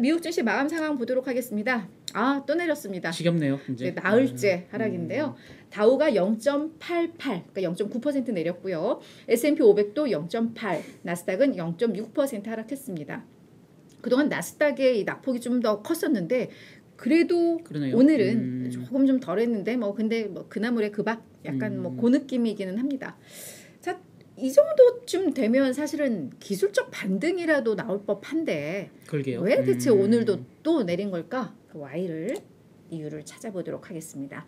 미국 증시 마감 상황 보도록 하겠습니다. 또 내렸습니다. 지겹네요. 이제 나흘째 하락인데요. 다우가 0.88, 그러니까 0.9% 내렸고요. S&P 500도 0.8, 나스닥은 0.6% 하락했습니다. 그동안 나스닥의 이 낙폭이 좀 더 컸었는데 그래도 그러네요. 오늘은 조금 좀 덜했는데 근데 그나물의 그 밥 약간 그 느낌이기는 합니다. 자, 이 정도쯤 되면 사실은 기술적 반등이라도 나올 법한데 그러게요. 왜 대체 오늘도 또 내린 걸까? 그 이유를 찾아보도록 하겠습니다.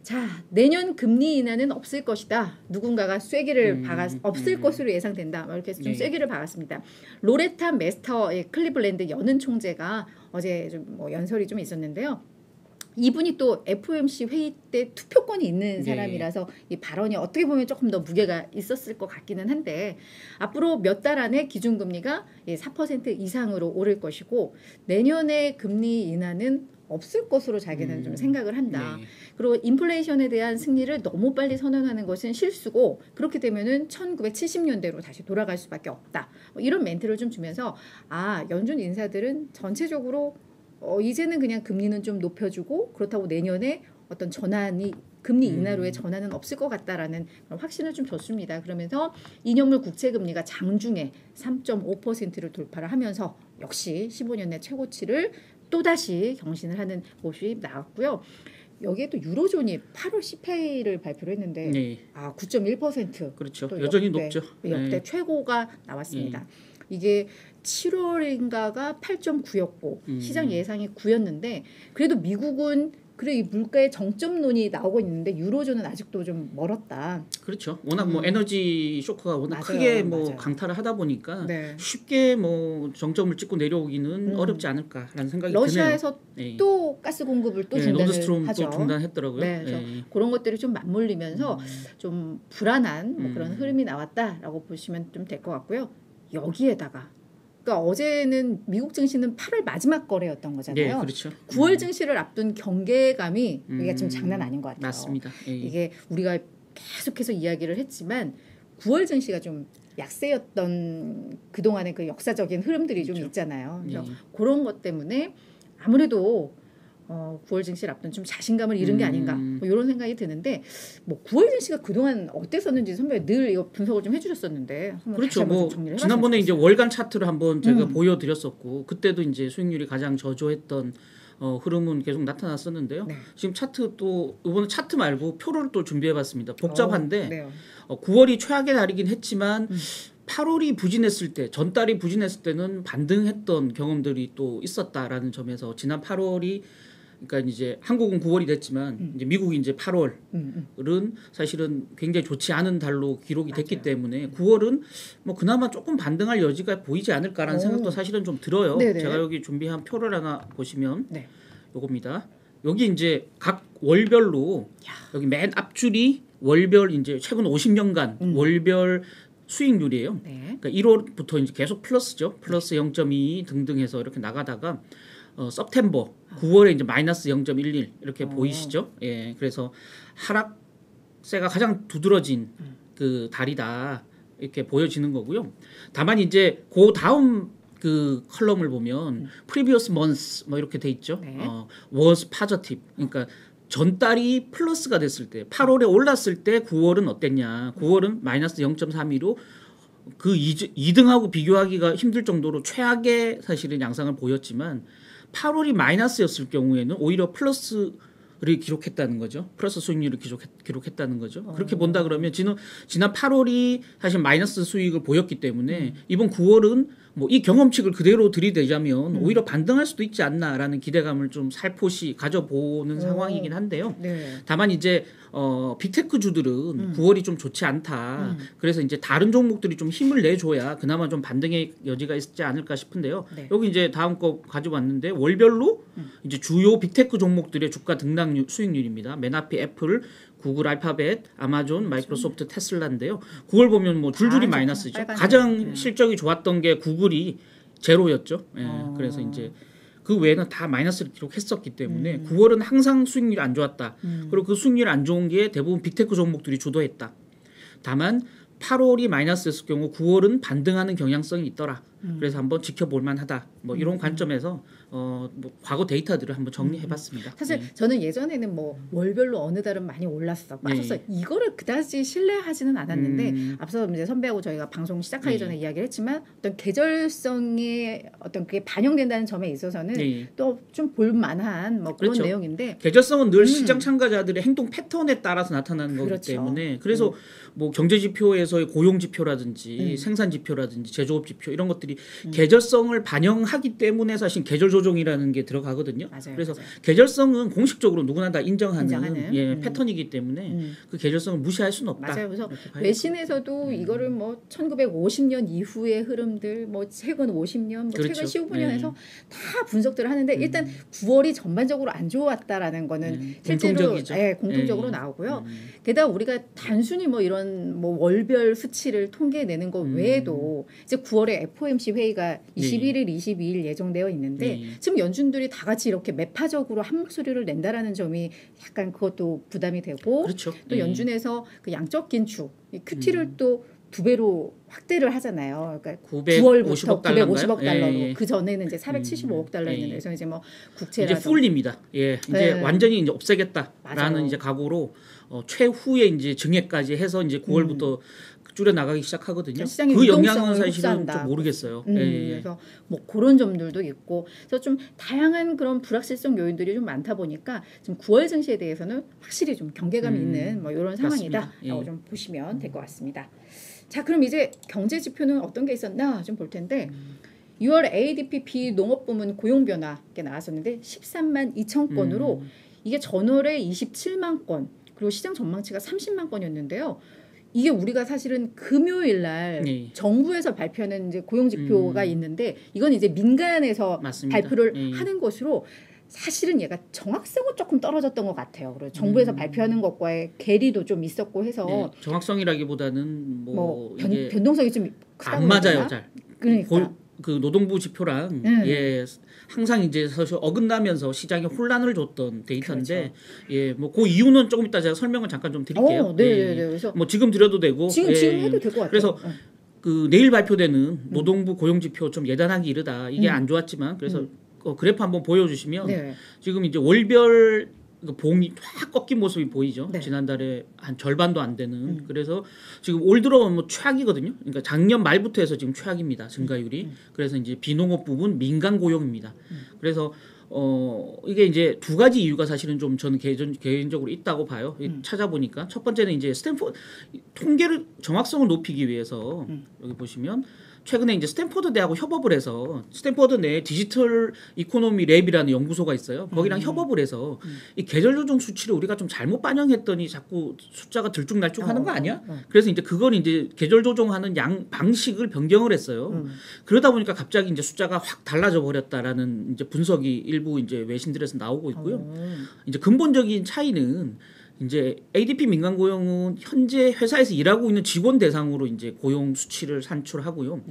자, 내년 금리 인하는 없을 것이다. 누군가가 쐐기를 없을 것으로 예상된다. 이렇게 해서 좀 쐐기를 박았습니다. 로레타 메스터 클리블랜드 연은 총재가 어제 좀 연설이 좀 있었는데요. 이분이 또 FOMC 회의 때 투표권이 있는 사람이라서 이 발언이 어떻게 보면 조금 더 무게가 있었을 것 같기는 한데 앞으로 몇 달 안에 기준금리가 4% 이상으로 오를 것이고 내년에 금리 인하는 없을 것으로 자기는 좀 생각을 한다. 그리고 인플레이션에 대한 승리를 너무 빨리 선언하는 것은 실수고 그렇게 되면은 1970년대로 다시 돌아갈 수밖에 없다. 이런 멘트를 좀 주면서 연준 인사들은 전체적으로 이제는 그냥 금리는 좀 높여주고 그렇다고 내년에 어떤 전환이 금리 인하로의 전환은 없을 것 같다라는 확신을 좀 줬습니다. 그러면서 2년물 국채금리가 장중에 3.5%를 돌파를 하면서 역시 15년 내 최고치를 또다시 경신을 하는 모습이 나왔고요. 여기에 또 유로존이 8월 CPI를 발표를 했는데 9.1% 그렇죠. 여전히 높죠. 역대 최고가 나왔습니다. 이게 7월인가가 8.9였고 시장 예상이 9였는데 그래도 미국은 그래 이 물가의 정점론이 나오고 있는데 유로존은 아직도 좀 멀었다. 그렇죠. 워낙 에너지 쇼크가 워낙 크게 강타를 하다 보니까 쉽게 정점을 찍고 내려오기는 어렵지 않을까라는 생각이 드네요. 러시아에서 또 가스 공급을 또 중단을 노드스트롬 하죠. 또 중단했더라고요. 그래서 그런 것들이 좀 맞물리면서 좀 불안한 그런 흐름이 나왔다라고 보시면 좀 될 것 같고요. 여기에다가 그러니까 어제는 미국 증시는 8월 마지막 거래였던 거잖아요. 그렇죠. 9월 증시를 앞둔 경계감이 이게 좀 장난 아닌 것 같아요. 맞습니다. 이게 우리가 계속해서 이야기를 했지만 9월 증시가 좀 약세였던 그동안의 그 역사적인 흐름들이 좀 있잖아요. 그래서 그런 것 때문에 아무래도 9월 증시를 앞둔 좀 자신감을 잃은 게 아닌가 이런 생각이 드는데 9월 증시가 그동안 어땠었는지 선배 늘 이거 분석을 좀 해주셨었는데 그렇죠. 지난번에 이제 월간 차트를 한번 제가 보여드렸었고 그때도 이제 수익률이 가장 저조했던 흐름은 계속 나타났었는데요. 지금 차트 또 이번에 차트 말고 표를 또 준비해봤습니다. 복잡한데 9월이 최악의 날이긴 했지만 8월이 부진했을 때, 전달이 부진했을 때는 반등했던 경험들이 또 있었다라는 점에서 지난 8월이 그러니까 이제 한국은 9월이 됐지만 이제 미국이 이제 8월은 사실은 굉장히 좋지 않은 달로 기록이 됐기 때문에 9월은 그나마 조금 반등할 여지가 보이지 않을까라는 생각도 사실은 좀 들어요. 제가 여기 준비한 표를 하나 보시면 요겁니다. 여기 이제 각 월별로 여기 맨 앞줄이 월별 이제 최근 50년간 월별 수익률이에요. 그러니까 1월부터 이제 계속 플러스죠. 플러스 0.2 등등 해서 이렇게 나가다가 서프템버 9월에 이제 마이너스 0.11 이렇게 보이시죠? 그래서 하락세가 가장 두드러진 그 달이다 이렇게 보여지는 거고요. 다만 이제 그 다음 그 컬럼을 보면 previous months 이렇게 돼 있죠. was positive. 그러니까 전달이 플러스가 됐을 때 8월에 올랐을 때 9월은 어땠냐. 9월은 마이너스 0.32로 그 2등하고 비교하기가 힘들 정도로 최악의 사실은 양상을 보였지만 8월이 마이너스였을 경우에는 오히려 플러스를 기록했다는 거죠. 플러스 수익률을 기록했다는 거죠. 그렇게 본다 그러면 지난 8월이 사실 마이너스 수익을 보였기 때문에 이번 9월은 이 경험칙을 그대로 들이대자면 오히려 반등할 수도 있지 않나라는 기대감을 좀 살포시 가져보는 상황이긴 한데요. 다만 이제 빅테크주들은 9월이 좀 좋지 않다. 그래서 이제 다른 종목들이 좀 힘을 내줘야 그나마 좀 반등의 여지가 있지 않을까 싶은데요. 여기 이제 다음 거 가지고 왔는데 월별로 이제 주요 빅테크 종목들의 주가 등락 수익률입니다. 맨 앞이 애플, 구글, 알파벳, 아마존, 마이크로소프트, 테슬라인데요. 9월 보면 줄줄이 마이너스죠. 가장 실적이 좋았던 게 구글이 제로였죠. 그래서 이제 그 외에는 다 마이너스를 기록했었기 때문에 9월은 항상 수익률이 안 좋았다. 그리고 그 수익률이 안 좋은 게 대부분 빅테크 종목들이 주도했다. 다만 8월이 마이너스였을 경우 9월은 반등하는 경향성이 있더라. 그래서 한번 지켜볼 만하다. 뭐 이런 관점에서 뭐 과거 데이터들을 한번 정리해봤습니다. 사실 저는 예전에는 뭐 월별로 어느 달은 많이 올랐어, 빠졌어. 이거를 그다지 신뢰하지는 않았는데 앞서 이제 선배하고 저희가 방송 시작하기 전에 이야기를 했지만 어떤 계절성의 어떤 그게 반영된다는 점에 있어서는 또 좀 볼만한 뭐 그런 그렇죠. 내용인데 계절성은 늘 시장 참가자들의 행동 패턴에 따라서 나타나는 거기 그렇죠. 때문에 그래서 뭐 경제 지표에서의 고용 지표라든지 생산 지표라든지 제조업 지표 이런 것들이 계절성을 반영하기 때문에 사실 계절 조정이라는 게 들어가거든요. 맞아요, 그래서 맞아요. 계절성은 공식적으로 누구나 다 인정하는 패턴이기 때문에 그 계절성을 무시할 수는 없다. 맞아요. 그래서 외신에서도 이거를 뭐 1950년 이후의 흐름들, 뭐 최근 50년, 뭐 그렇죠. 최근 15년에서 다 분석들을 하는데 일단 9월이 전반적으로 안 좋았다라는 거는 실제로 공통적으로 나오고요. 게다가 우리가 단순히 뭐 이런 뭐 월별 수치를 통계내는 것 외에도 이제 9월에 FOMC 회의가 21일, 22일 예정되어 있는데 지금 연준들이 다 같이 이렇게 매파적으로 한 목소리를 낸다라는 점이 약간 그것도 부담이 되고 그렇죠. 또 연준에서 그 양적 긴축, QT를 또 2배로 확대를 하잖아요. 그러니까 9월부터 950억 달러로 그 전에는 이제 475억 달러였는데 그래서 이제 뭐 국채라도 이제 풀립니다. 이제 완전히 이제 없애겠다라는 이제 각오로 최후의 이제 증액까지 해서 이제 9월부터 줄여 나가기 시작하거든요. 그 영향은 사실은 좀 모르겠어요. 그래서 뭐 그런 점들도 있고, 그래서 좀 다양한 그런 불확실성 요인들이 좀 많다 보니까 지금 9월 증시에 대해서는 확실히 좀 경계감이 있는 뭐 이런 상황이다라고 좀 보시면 될 것 같습니다. 자, 그럼 이제 경제 지표는 어떤 게 있었나 좀 볼 텐데. 6월 ADP 비농업부문 고용 변화 게 나왔었는데 13만 2천 건으로 이게 전월에 27만 건 그리고 시장 전망치가 30만 건이었는데요. 이게 우리가 사실은 금요일 날 정부에서 발표하는 이제 고용 지표가 있는데 이건 이제 민간에서 맞습니다. 발표를 하는 것으로 사실은 얘가 정확성은 조금 떨어졌던 것 같아요. 그리고 정부에서 발표하는 것과의 괴리도 좀 있었고 해서 정확성이라기보다는 뭐 변동성이 좀 크다고 안 맞아요, 잘. 그러니까 그 노동부 지표랑 항상 이제 사실 어긋나면서 시장에 혼란을 줬던 데이터인데 뭐 그 이유는 조금 이따 제가 설명을 잠깐 좀 드릴게요. 그래서 뭐 지금 드려도 되고 지금 해도 될 것 같아요. 그래서 그 내일 발표되는 노동부 고용 지표 좀 예단하기 이르다. 이게 안 좋았지만 그래서 그래프 한번 보여주시면 지금 이제 월별 봉이 확 꺾인 모습이 보이죠. 지난달에 한 절반도 안 되는. 그래서 지금 올 들어 뭐 최악이거든요. 그러니까 작년 말부터 해서 지금 최악입니다. 증가율이. 그래서 이제 비농업 부분 민간 고용입니다. 그래서 이게 이제 두 가지 이유가 사실은 좀 저는 개인적으로 있다고 봐요. 찾아보니까 첫 번째는 이제 스탠포드 통계를 정확성을 높이기 위해서 여기 보시면 최근에 이제 스탠포드 대하고 협업을 해서 스탠포드 내에 디지털 이코노미 랩이라는 연구소가 있어요. 거기랑 협업을 해서 이 계절 조정 수치를 우리가 좀 잘못 반영했더니 자꾸 숫자가 들쭉날쭉하는 거 아니야? 그래서 이제 그걸 이제 계절 조정하는 방식을 변경을 했어요. 그러다 보니까 갑자기 이제 숫자가 확 달라져 버렸다라는 이제 분석이 일부 이제 외신들에서 나오고 있고요. 이제 근본적인 차이는 이제 ADP 민간 고용은 현재 회사에서 일하고 있는 직원 대상으로 이제 고용 수치를 산출하고요.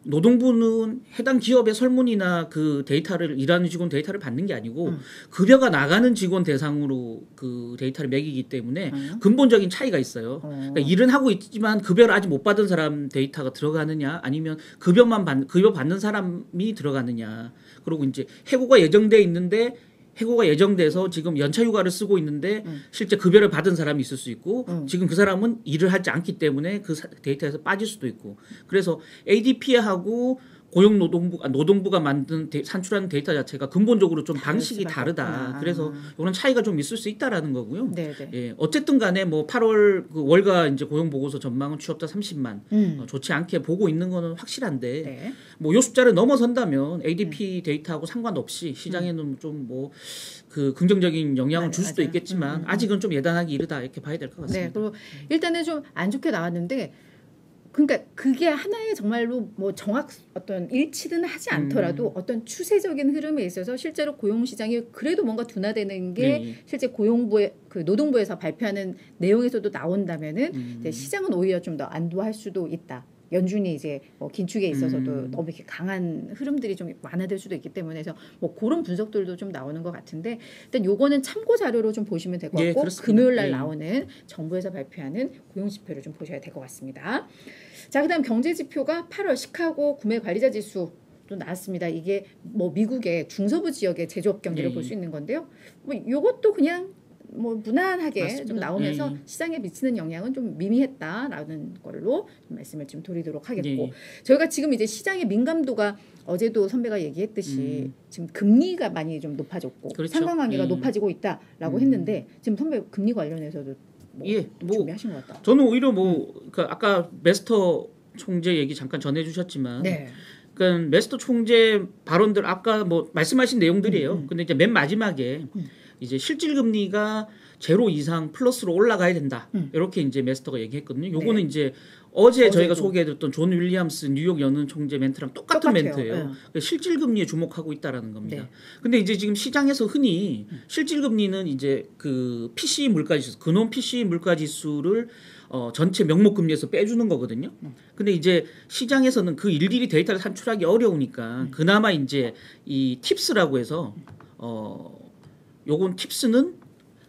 노동부는 해당 기업의 설문이나 그 데이터를 일하는 직원 데이터를 받는 게 아니고 급여가 나가는 직원 대상으로 그 데이터를 매기기 때문에 근본적인 차이가 있어요. 그러니까 일은 하고 있지만 급여를 아직 못 받은 사람 데이터가 들어가느냐 아니면 급여 받는 사람이 들어가느냐. 그리고 이제 해고가 예정돼 있는데 해고가 예정돼서 지금 연차 휴가를 쓰고 있는데 실제 급여를 받은 사람이 있을 수 있고 지금 그 사람은 일을 하지 않기 때문에 그 데이터에서 빠질 수도 있고 그래서 ADP하고 노동부가 만든 산출하는 데이터 자체가 근본적으로 좀 방식이 다르다. 그래서 이런 차이가 좀 있을 수 있다라는 거고요. 어쨌든 간에 뭐 8월 그 월가 이제 고용 보고서 전망은 취업자 30만 좋지 않게 보고 있는 거는 확실한데 뭐 요 숫자를 넘어선다면 ADP 데이터하고 상관없이 시장에는 좀 뭐 그 긍정적인 영향을 줄 수도 있겠지만 아직은 좀 예단하기 이르다 이렇게 봐야 될 것 같습니다. 그리고 일단은 좀 안 좋게 나왔는데. 그러니까 그게 하나의 정말로 뭐 어떤 일치는 하지 않더라도 어떤 추세적인 흐름에 있어서 실제로 고용 시장이 그래도 뭔가 둔화되는 게 실제 고용부의 그 노동부에서 발표하는 내용에서도 나온다면은 시장은 오히려 좀 더 안도할 수도 있다. 연준이 이제 뭐 긴축에 있어서도 너무 이렇게 강한 흐름들이 좀 완화될 수도 있기 때문에 해서 뭐 그런 분석들도 좀 나오는 것 같은데 일단 요거는 참고 자료로 좀 보시면 될 것 같고 금요일 날 나오는 정부에서 발표하는 고용 지표를 좀 보셔야 될 것 같습니다. 자, 그다음 경제 지표가 8월 시카고 구매 관리자 지수 또 나왔습니다. 이게 뭐 미국의 중서부 지역의 제조업 경기를 볼 수 있는 건데요. 뭐 요것도 그냥 뭐 무난하게 맞습니다. 좀 나오면서 시장에 미치는 영향은 좀 미미했다라는 걸로 좀 말씀을 좀 드리도록 하겠고 저희가 지금 이제 시장의 민감도가 어제도 선배가 얘기했듯이 지금 금리가 많이 좀 높아졌고 그렇죠. 상관관계가 높아지고 있다라고 했는데 지금 선배 금리 관련해서도 뭐 준비하신 것 같다. 저는 오히려 그러니까 아까 메스터 총재 얘기 잠깐 전해주셨지만. 그러니까 메스터 총재 발언들 아까 뭐 말씀하신 내용들이에요. 근데 이제 맨 마지막에 이제 실질 금리가 제로 이상 플러스로 올라가야 된다. 이렇게 이제 메스터가 얘기했거든요. 요거는 이제 어제 저희가 소개해드렸던 존 윌리엄스 뉴욕 연은 총재 멘트랑 똑같은 멘트예요. 그러니까 실질 금리에 주목하고 있다라는 겁니다. 근데 이제 지금 시장에서 흔히 실질 금리는 이제 그 PCE 물가지수, 근원 PCE 물가지수를 전체 명목 금리에서 빼주는 거거든요. 근데 이제 시장에서는 그 일일이 데이터를 산출하기 어려우니까 그나마 이제 이 팁스라고 해서 요건 팁스는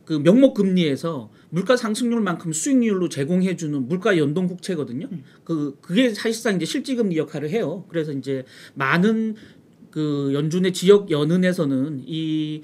그 명목 금리에서 물가 상승률만큼 수익률로 제공해주는 물가 연동 국채거든요. 그게 사실상 이제 실질 금리 역할을 해요. 그래서 이제 많은 그 연준의 지역 연은에서는 이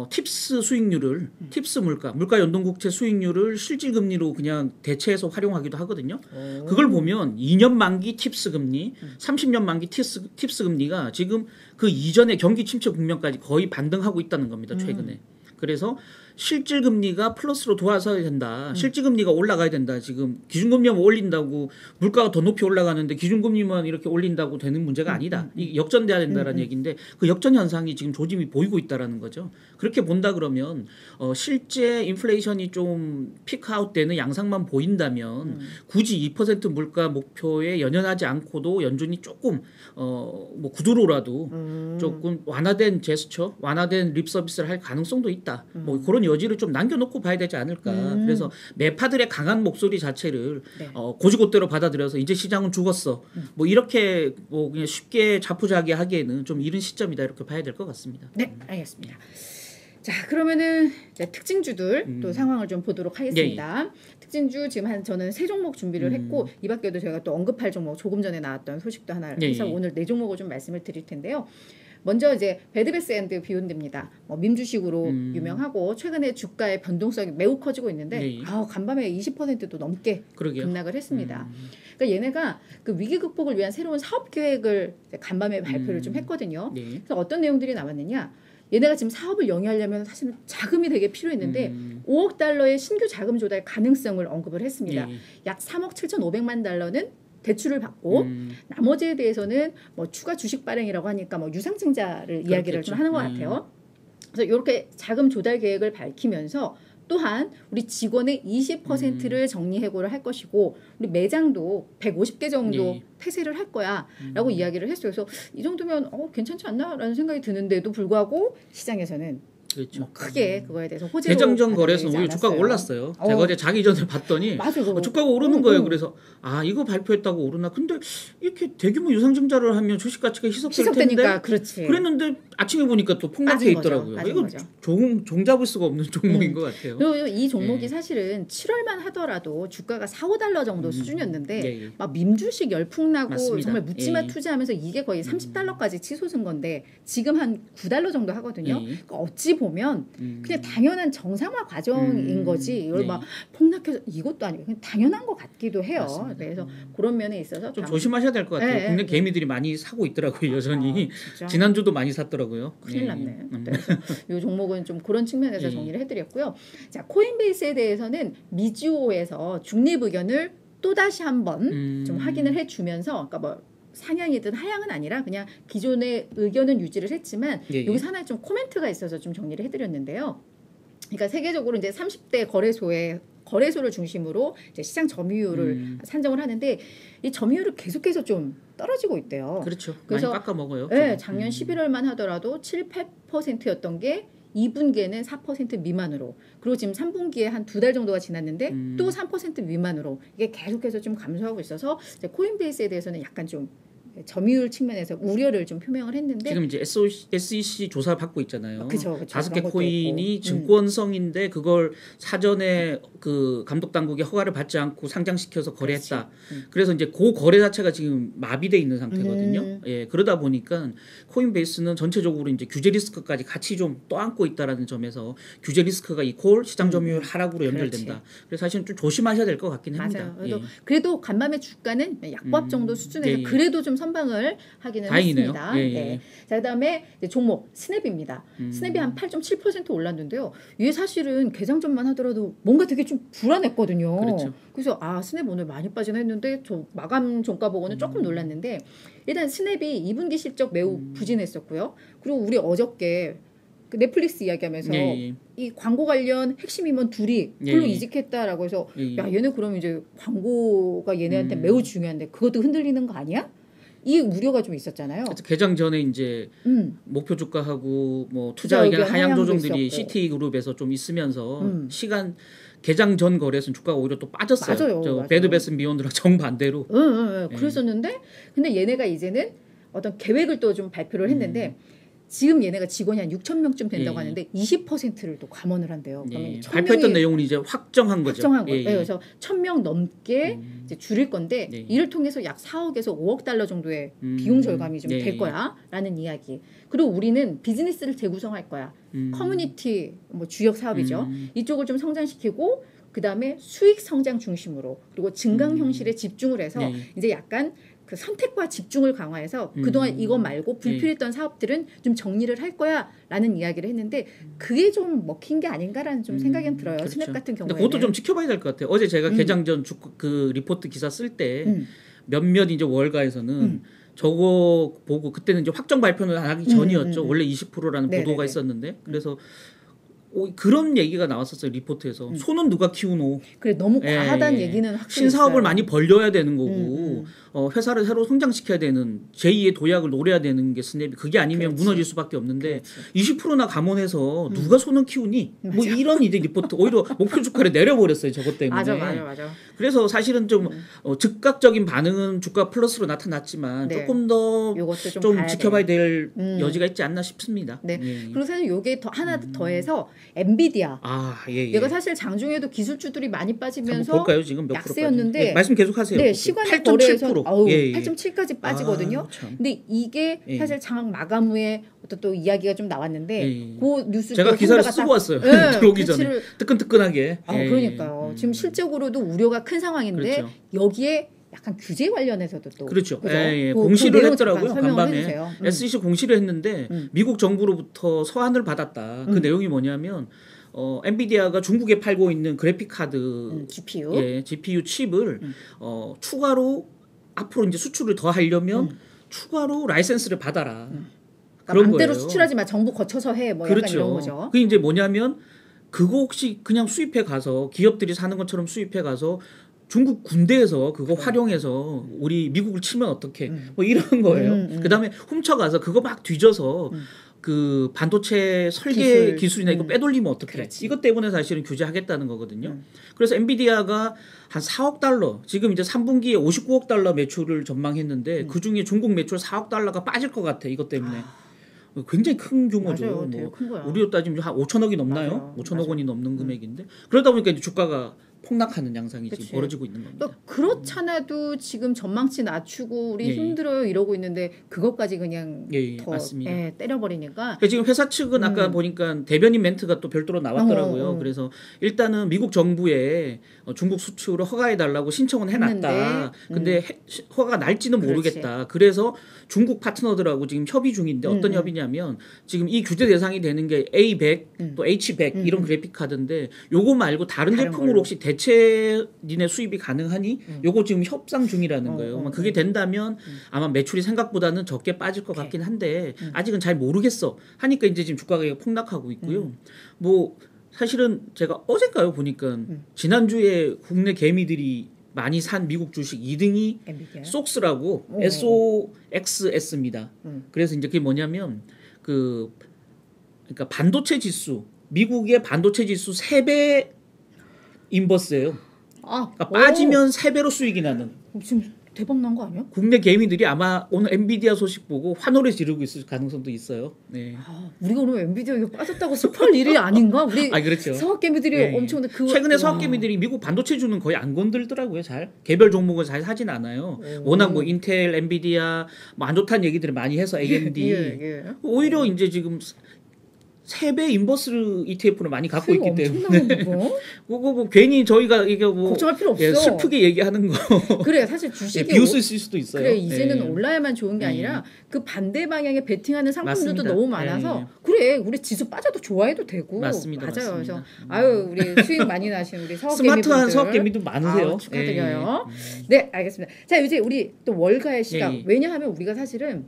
팁스 수익률을 팁스 물가 연동 국채 수익률을 실질 금리로 그냥 대체해서 활용하기도 하거든요. 그걸 보면 2년 만기 팁스 금리, 30년 만기 팁스 금리가 지금 그 이전의 경기 침체 국면까지 거의 반등하고 있다는 겁니다. 최근에. 그래서 실질 금리가 플러스로 도와서야 된다. 실질 금리가 올라가야 된다. 지금 기준금리만 올린다고 물가가 더 높이 올라가는데 기준금리만 이렇게 올린다고 되는 문제가 아니다. 이 역전돼야 된다라는 얘기인데 그 역전 현상이 지금 조짐이 보이고 있다라는 거죠. 그렇게 본다 그러면 실제 인플레이션이 좀 피크아웃되는 양상만 보인다면 굳이 2% 물가 목표에 연연하지 않고도 연준이 조금 뭐 구두로라도 조금 완화된 제스처, 완화된 립 서비스를 할 가능성도 있다. 뭐 그런 여지를 좀 남겨놓고 봐야 되지 않을까. 그래서 매파들의 강한 목소리 자체를 고지고대로 받아들여서 이제 시장은 죽었어. 뭐 이렇게 뭐 그냥 쉽게 자포자기하기에는 좀 이른 시점이다 이렇게 봐야 될 것 같습니다. 네, 알겠습니다. 자, 그러면은 특징주들 또 상황을 좀 보도록 하겠습니다. 특징주 지금 저는 3종목 준비를 했고 이 밖에도 제가 또 언급할 종목 조금 전에 나왔던 소식도 하나 해서 오늘 4종목을 좀 말씀을 드릴 텐데요. 먼저 이제 베드베스 앤드 비욘드입니다. 뭐 밈주식으로 유명하고 최근에 주가의 변동성이 매우 커지고 있는데 간밤에 20%도 넘게 급락을 했습니다. 그러니까 얘네가 그 위기 극복을 위한 새로운 사업 계획을 간밤에 발표를 좀 했거든요. 그래서 어떤 내용들이 나왔느냐? 얘네가 지금 사업을 영위하려면 사실은 자금이 되게 필요했는데 5억 달러의 신규 자금 조달 가능성을 언급을 했습니다. 약 3억 7,500만 달러는 대출을 받고 나머지에 대해서는 뭐 추가 주식 발행이라고 하니까 뭐 유상증자를 이야기를 좀 하는 것 같아요. 그래서 이렇게 자금 조달 계획을 밝히면서 또한 우리 직원의 20%를 정리해고를 할 것이고 우리 매장도 150개 정도 폐쇄를 할 거야라고 이야기를 했어요. 그래서 이 정도면 괜찮지 않나라는 생각이 드는데도 불구하고 시장에서는 그렇죠. 뭐 크게 그거에 대해서 호재로 대장정 거래에서는 오히려 주가가 올랐어요. 제가 어제 자기 전에 봤더니 주가가 오르는 거예요. 그래서 이거 발표했다고 오르나. 근데 이렇게 대규모 유상증자를 하면 주식 가치가 희석될 텐데. 그렇지. 그랬는데 아침에 보니까 또 폭락해 있더라고요. 이거 종 잡을 수가 없는 종목인 것 같아요. 그리고 이 종목이 사실은 7월만 하더라도 주가가 4, 5달러 정도 수준이었는데 막 밈주식 열풍나고 맞습니다. 정말 묻지마 투자하면서 이게 거의 30달러까지 치솟은 건데 지금 한 9달러 정도 하거든요. 그러니까 어찌 보면 그냥 당연한 정상화 과정인 거지 이걸 막 폭락해서 이것도 아니고 그냥 당연한 것 같기도 해요. 맞습니다. 그래서 그런 면에 있어서 좀 조심하셔야 될 것 같아요. 국내 개미들이 많이 사고 있더라고요. 여전히 지난주도 많이 샀더라고요. 큰일 났네. 그래서 이 종목은 좀 그런 측면에서 정리를 해드렸고요. 자, 코인베이스에 대해서는 미주오에서 중립 의견을 또 다시 한번 좀 확인을 해주면서 그러니까 뭐 상향이든 하향은 아니라 그냥 기존의 의견은 유지를 했지만 여기서 하나의 좀 코멘트가 있어서 좀 정리를 해드렸는데요. 그러니까 세계적으로 이제 30대 거래소를 중심으로 이제 시장 점유율을 산정을 하는데 이 점유율이 계속해서 좀 떨어지고 있대요. 그렇죠. 그래서 많이 깎아 먹어요. 네, 작년 11월만 하더라도 7, 8%였던 게 2분기에는 4% 미만으로 그리고 지금 3분기에 한 2달 정도가 지났는데 또 3% 미만으로 이게 계속해서 좀 감소하고 있어서 이제 코인베이스에 대해서는 약간 좀 점유율 측면에서 우려를 좀 표명을 했는데 지금 이제 SEC 조사 받고 있잖아요. 그쵸. 5개 코인이 증권성인데 그걸 사전에 그 감독 당국의 허가를 받지 않고 상장시켜서 거래했다. 그래서 이제 그 거래 자체가 지금 마비돼 있는 상태거든요. 예, 그러다 보니까 코인베이스는 전체적으로 이제 규제 리스크까지 같이 좀 떠안고 있다라는 점에서 규제 리스크가 이퀄 시장 점유율 하락으로 연결된다. 그래서 사실은 좀 조심하셔야 될 것 같긴 합니다. 맞아요. 예. 그래도 간밤에 주가는 약보합 정도 수준에서 예. 그래도 좀 선방을 하기는 다행이네요. 했습니다. 예, 예. 네. 자, 그다음에 이제 종목 스냅입니다. 스냅이 한 8.7% 올랐는데요. 이게 사실은 개장전만 하더라도 뭔가 되게 좀 불안했거든요. 그렇죠. 그래서 스냅 오늘 많이 빠지나 했는데 저 마감 종가 보고는 조금 놀랐는데 일단 스냅이 2분기 실적 매우 부진했었고요. 그리고 우리 어저께 그 넷플릭스 이야기하면서 예. 이 광고 관련 핵심 임원 둘이 글로 이직했다라고 해서 야 얘네 그럼 이제 광고가 얘네한테 매우 중요한데 그것도 흔들리는 거 아니야? 이 우려가 좀 있었잖아요. 개장 전에 이제 목표 주가하고 뭐 투자 의견 하향 조정들이 CTA 그룹에서 좀 있으면서 시간 개장 전 거래에서는 주가가 오히려 또 빠졌어요. 맞아요. 배드베스 비욘드랑 정반대로. 그랬었는데 근데 얘네가 이제는 어떤 계획을 또 좀 발표를 했는데 지금 얘네가 직원이 한 6천 명쯤 된다고 하는데 20%를 또 감원을 한대요. 그러면 발표했던 내용은 이제 확정한 거죠. 확정한 거예요. 그래서 1,000명 넘게 이제 줄일 건데 이를 통해서 약 4억에서 5억 달러 정도의 비용 절감이 좀 될 거야라는 이야기. 그리고 우리는 비즈니스를 재구성할 거야. 커뮤니티 뭐 주역 사업이죠. 이쪽을 좀 성장시키고 그다음에 수익 성장 중심으로 그리고 증강 형식에 집중을 해서 이제 약간 그 선택과 집중을 강화해서 그동안 이거 말고 불필요했던 사업들은 좀 정리를 할 거야라는 이야기를 했는데 그게 좀 먹힌 게 아닌가라는 좀 생각이 들어요. 그렇죠. 스냅 같은 경우에는. 근데 그것도 좀 지켜봐야 될 것 같아요. 어제 제가 개장 전 그 리포트 기사 쓸 때 몇몇 이제 월가에서는 저거 보고 그때는 이제 확정 발표는 안 하기 전이었죠. 원래 20%라는 보도가 있었는데 그래서 그런 얘기가 나왔었어요. 리포트에서. 손은 누가 키우노. 그래 너무 과하다는 얘기는 확실히 신사업을 있어요. 많이 벌려야 되는 거고 회사를 새로 성장시켜야 되는 제2의 도약을 노려야 되는 게 스냅이 그게 아니면 무너질 수밖에 없는데 20%나 감원해서 누가 손은 키우니? 뭐 이런 이제 리포트 오히려 목표 주가를 내려버렸어요. 저것 때문에. 맞아. 그래서 사실은 좀 즉각적인 반응은 주가 플러스로 나타났지만 조금 더 좀 지켜봐야 될 여지가 있지 않나 싶습니다. 네. 그리고 사실 요게 더 하나 더해서 엔비디아. 얘가 사실 장중에도 기술주들이 많이 빠지면서 볼까요? 지금 몇 약세였는데 말씀 계속하세요. 네, 시간의 거래에서 8.7%. 8.7까지 빠지거든요. 근데 이게 사실 장 마감 후에 어떤 또 이야기가 좀 나왔는데 그 뉴스 제가 기사를 쓰고 왔어요. 들어오기 전에 뜨끈뜨끈하게. 그러니까요. 지금 실적으로도 우려가 큰 상황인데 여기에 약간 규제 관련해서도 또 그렇죠. 공시를 했더라고요. 간밤에 SEC 공시를 했는데 미국 정부로부터 서한을 받았다. 그 내용이 뭐냐면 엔비디아가 중국에 팔고 있는 그래픽 카드 GPU 칩을 추가로 앞으로 이제 수출을 더 하려면 추가로 라이센스를 받아라. 그런 맘대로 거예요. 수출하지 마. 정부 거쳐서 해. 뭐 약간 이런 거죠. 그게 이제 뭐냐면 그거 혹시 그냥 수입해 가서 기업들이 사는 것처럼 수입해 가서 중국 군대에서 그거 활용해서 우리 미국을 치면 어떡해 뭐 이런 거예요. 그다음에 훔쳐가서 그거 막 뒤져서 그 반도체 설계 기술이나 이거 빼돌리면 어떡해. 이것 때문에 사실은 규제하겠다는 거거든요. 그래서 엔비디아가 한 4억 달러 지금 이제 3분기에 59억 달러 매출을 전망했는데 그중에 중국 매출 4억 달러가 빠질 것 같아. 이것 때문에. 굉장히 큰 규모죠. 맞아요, 되게 큰 거야. 우리로 따지면 한 5천억이 넘나요? 5천억 원이 넘는 금액인데 그러다 보니까 이제 주가가 폭락하는 양상이 지금 벌어지고 있는 겁니다. 그렇잖아도 지금 전망치 낮추고 우리 힘들어요 이러고 있는데 그것까지 그냥 더 맞습니다. 때려버리니까. 그러니까 지금 회사 측은 아까 보니까 대변인 멘트가 또 별도로 나왔더라고요. 그래서 일단은 미국 정부에 중국 수출을 허가해달라고 신청은 해놨다. 근데 허가가 날지는 모르겠다. 그래서 중국 파트너들하고 지금 협의 중인데 어떤 협의냐면 지금 이 규제 대상이 되는 게 A100 또 H100 이런 그래픽 카드인데 요거 말고 다른 제품으로 혹시 대체 니네 수입이 가능하니? 요거 지금 협상 중이라는 거예요. 그게 된다면 아마 매출이 생각보다는 적게 빠질 것 같긴 한데 아직은 잘 모르겠어 하니까 이제 지금 주가가 폭락하고 있고요. 뭐 사실은 제가 어젠가요 보니까 지난주에 국내 개미들이 많이 산 미국 주식 2등이 속스라고 SOXS입니다. 그래서 이제 그게 뭐냐면 그 그러니까 반도체 지수, 미국의 반도체 지수 3배 인버스예요. 그러니까 빠지면 3배로 수익이 나는. 지금 대박 난 거 아니야? 국내 개미들이 아마 오늘 엔비디아 소식 보고 환호를 지르고 있을 가능성도 있어요. 네. 우리가 오늘 엔비디아 이거 빠졌다고 슬퍼할 일이 아닌가? 우리 그렇죠. 서학 개미들이 네. 엄청 최근에 서학 개미들이 미국 반도체 주는 거의 안 건들더라고요. 잘 개별 종목을 잘 사진 않아요. 워낙 뭐 인텔, 엔비디아 뭐 안 좋다는 얘기들을 많이 해서 AMD 오히려 이제 지금 3배 인버스 ETF를 많이 갖고 있기 때문에 그거 뭐 괜히 저희가 이게 뭐 걱정할 필요 없어. 슬프게 얘기하는 거. 그래 사실 주식이 비웃을 수도 있어요. 그래 이제는 올라야만 좋은 게 아니라 그 반대 방향에 베팅하는 상품들도 맞습니다. 너무 많아서 그래 우리 지수 빠져도 좋아해도 되고 맞습니다. 맞아요. 맞습니다. 그래서 우리 수익 많이 나신 우리 스마트한 서학 개미도 많으세요. 축하드려요. 네 알겠습니다. 자 이제 우리 또 월가의 시각 왜냐하면 우리가 사실은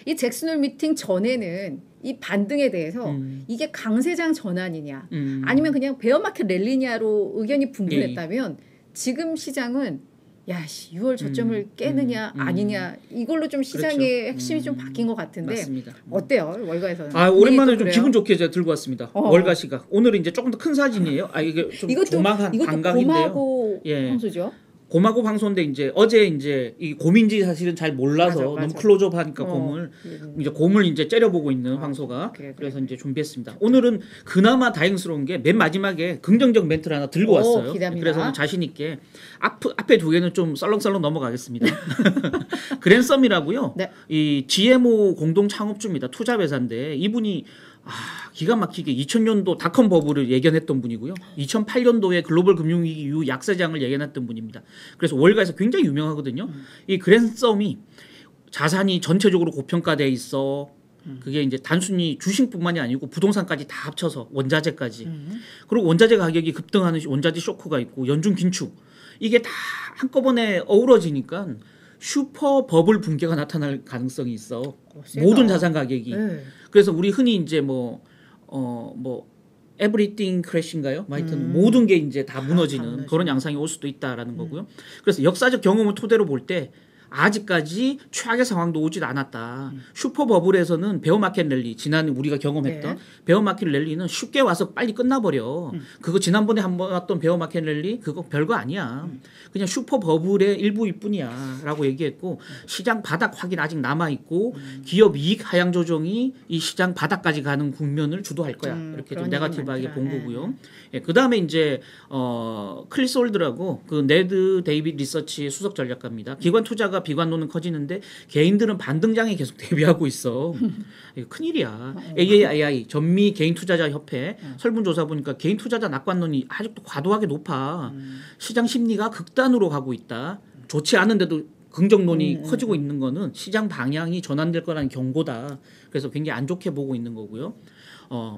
이 잭슨홀 미팅 전에는 이 반등에 대해서 이게 강세장 전환이냐 아니면 그냥 베어마켓 랠리냐로 의견이 분분했다면 지금 시장은 야씨 6월 저점을 깨느냐 아니냐 이걸로 좀 시장의 그렇죠. 핵심이 좀 바뀐 것 같은데 맞습니다. 어때요 월가에서는? 오랜만에 좀 기분 좋게 제가 들고 왔습니다. 월가 시각. 오늘은 이제 조금 더 큰 사진이에요. 이게 좀 조망한 광각인데요. 고마고 황소죠. 고마고 방송인데 이제 어제 이제 이 곰인지 사실은 잘 몰라서 맞아. 너무 클로즈업 하니까 곰을 이제 곰을 이제 째려보고 있는 황소가 그래서 이제 준비했습니다. 오늘은 그나마 다행스러운 게 맨 마지막에 긍정적 멘트를 하나 들고 왔어요. 기대합니다. 그래서 자신 있게 앞에 두 개는 좀 썰렁썰렁 넘어가겠습니다. 그랜썸이라고요. 네. 이 GMO 공동 창업주입니다. 투자 회사인데 이분이 기가 막히게 2000년도 닷컴 버블을 예견했던 분이고요. 2008년도에 글로벌 금융위기 이후 약세장을 예견했던 분입니다. 그래서 월가에서 굉장히 유명하거든요. 이 그랜썸이 자산이 전체적으로 고평가돼 있어. 그게 이제 단순히 주식뿐만이 아니고 부동산까지 다 합쳐서 원자재까지. 그리고 원자재 가격이 급등하는 원자재 쇼크가 있고 연중 긴축. 이게 다 한꺼번에 어우러지니까 슈퍼 버블 붕괴가 나타날 가능성이 있어. 모든 자산 가격이. 그래서 우리 흔히 이제 에브리띵 크래시인가요? 하여튼 모든 게 이제 다 무너지는 그런 양상이 올 수도 있다라는 거고요. 그래서 역사적 경험을 토대로 볼 때 아직까지 최악의 상황도 오질 않았다. 슈퍼 버블에서는 베어마켓 랠리 지난 우리가 경험했던 베어마켓 랠리는 쉽게 와서 빨리 끝나버려. 그거 지난번에 한번 왔던 베어마켓 랠리 그거 별거 아니야. 그냥 슈퍼 버블의 일부일 뿐이야라고 얘기했고 시장 바닥 확인 아직 남아있고 기업 이익 하향 조정이 이 시장 바닥까지 가는 국면을 주도할 거야. 이렇게 좀 네거티브하게 본 거고요. 그 다음에 이제 클리스 홀드라고 그 네드 데이빗 리서치 수석 전략가입니다. 기관 투자가 비관론은 커지는데 개인들은 반등장에 계속 대비하고 있어. 이거 큰일이야. AAII 전미 개인 투자자 협회 설문조사 보니까 개인 투자자 낙관론이 아직도 과도하게 높아. 시장 심리가 극단으로 가고 있다. 좋지 않은데도 긍정론이 커지고 있는 거는 시장 방향이 전환될 거라는 경고다. 그래서 굉장히 안 좋게 보고 있는 거고요.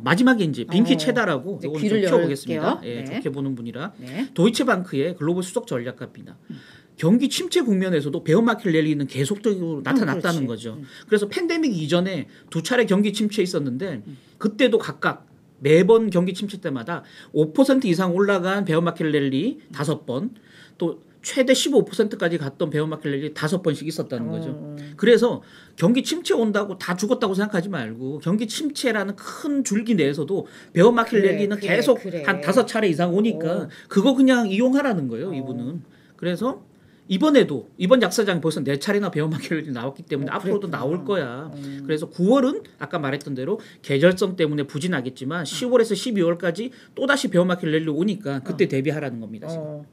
마지막에 이제 빈키 체다라고 이걸 좀 키워보겠습니다. 좋게 보는 분이라 도이체방크의 글로벌 수석 전략가입니다. 경기 침체 국면에서도 베어마켓 랠리는 계속적으로 나타났다는 거죠. 그래서 팬데믹 이전에 두 차례 경기 침체 있었는데 그때도 각각 매번 경기 침체 때마다 5% 이상 올라간 베어마켓 랠리 5번 또 최대 15%까지 갔던 베어마켓 랠리 5번씩 있었다는 거죠. 그래서 경기 침체 온다고 다 죽었다고 생각하지 말고 경기 침체라는 큰 줄기 내에서도 베어마켓 랠리는 계속 한 5차례 이상 오니까 그거 그냥 이용하라는 거예요. 이분은. 그래서 이번에도 이번 약사장이 벌써 4차례나 베어마켓 랠리 나왔기 때문에 앞으로도 나올 거야. 그래서 9월은 아까 말했던 대로 계절성 때문에 부진하겠지만 10월에서 12월까지 또다시 베어마켓 랠리 오니까 그때 대비하라는 겁니다. 지금.